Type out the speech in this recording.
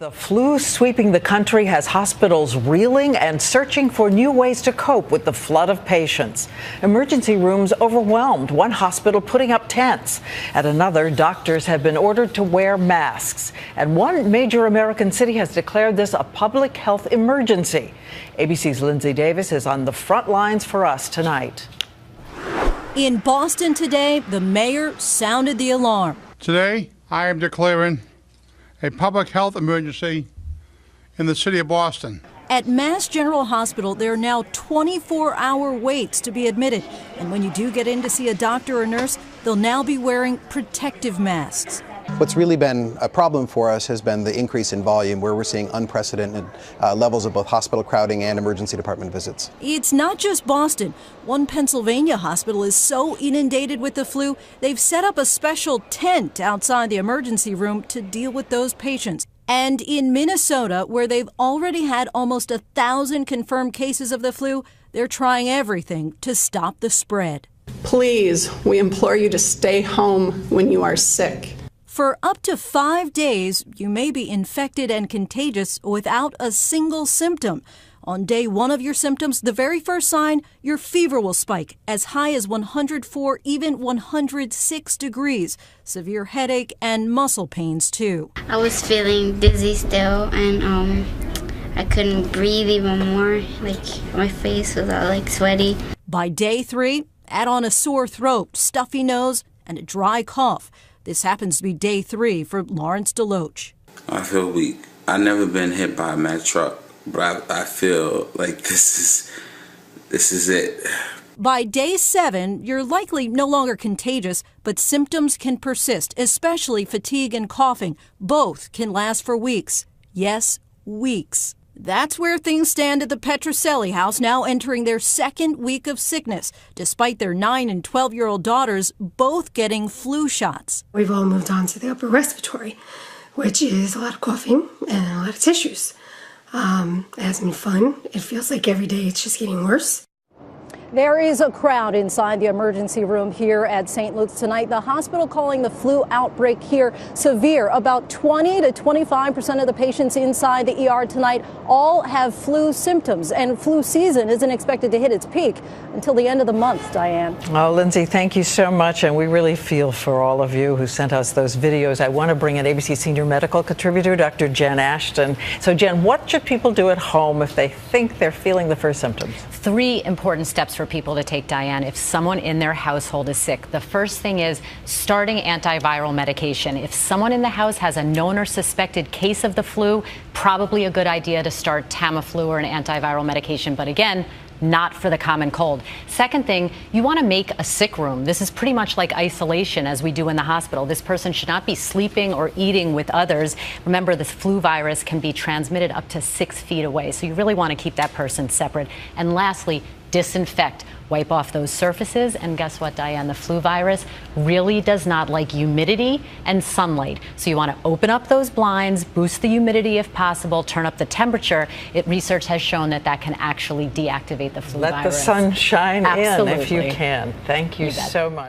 The flu sweeping the country has hospitals reeling and searching for new ways to cope with the flood of patients. Emergency rooms overwhelmed, one hospital putting up tents. At another, doctors have been ordered to wear masks. And one major American city has declared this a public health emergency. ABC's Linsey Davis is on the front lines for us tonight. In Boston today, the mayor sounded the alarm. Today, I am declaring a public health emergency in the city of Boston. At Mass General Hospital, there are now 24-hour waits to be admitted. And when you do get in to see a doctor or nurse, they'll now be wearing protective masks. What's really been a problem for us has been the increase in volume, where we're seeing unprecedented levels of both hospital crowding and emergency department visits. It's not just Boston. One Pennsylvania hospital is so inundated with the flu, they've set up a special tent outside the emergency room to deal with those patients. And in Minnesota, where they've already had almost 1,000 confirmed cases of the flu, they're trying everything to stop the spread. Please, we implore you to stay home when you are sick. For up to 5 days, you may be infected and contagious without a single symptom. On day one of your symptoms, the very first sign, your fever will spike as high as 104, even 106 degrees. Severe headache and muscle pains, too. I was feeling dizzy still, and I couldn't breathe even more. My face was all sweaty. By day 3, add on a sore throat, stuffy nose, and a dry cough. This happens to be day 3 for Lawrence DeLoach. I feel weak. I've never been hit by a Mack truck, but I feel like this is it. By day 7, you're likely no longer contagious, but symptoms can persist, especially fatigue and coughing. Both can last for weeks. Yes, weeks. That's where things stand at the Petrocelli house, now entering their second week of sickness, despite their 9- and 12-year-old daughters both getting flu shots. We've all moved on to the upper respiratory, which is a lot of coughing and a lot of tissues. It hasn't been fun. It feels like every day it's just getting worse. There is a crowd inside the emergency room here at St. Luke's tonight. The hospital calling the flu outbreak here severe. About 20 to 25% of the patients inside the ER tonight all have flu symptoms, and flu season isn't expected to hit its peak until the end of the month, Diane. Oh, Linsey, thank you so much, and we really feel for all of you who sent us those videos. I want to bring in ABC senior medical contributor, Dr. Jen Ashton. So, Jen, what should people do at home if they think they're feeling the first symptoms? 3 important steps for people to take, Diane, if someone in their household is sick. The first thing is starting antiviral medication. If someone in the house has a known or suspected case of the flu, probably a good idea to start Tamiflu or an antiviral medication. But again, not for the common cold. Second thing, you want to make a sick room. This is pretty much like isolation as we do in the hospital. This person should not be sleeping or eating with others. Remember, this flu virus can be transmitted up to 6 feet away, so you really want to keep that person separate. And lastly, disinfect. Wipe off those surfaces, and guess what, Diane? The flu virus really does not like humidity and sunlight. So you want to open up those blinds, boost the humidity if possible, turn up the temperature. Research has shown that that can actually deactivate the flu virus. Let the sun shine Absolutely. in if you can. Thank you so much.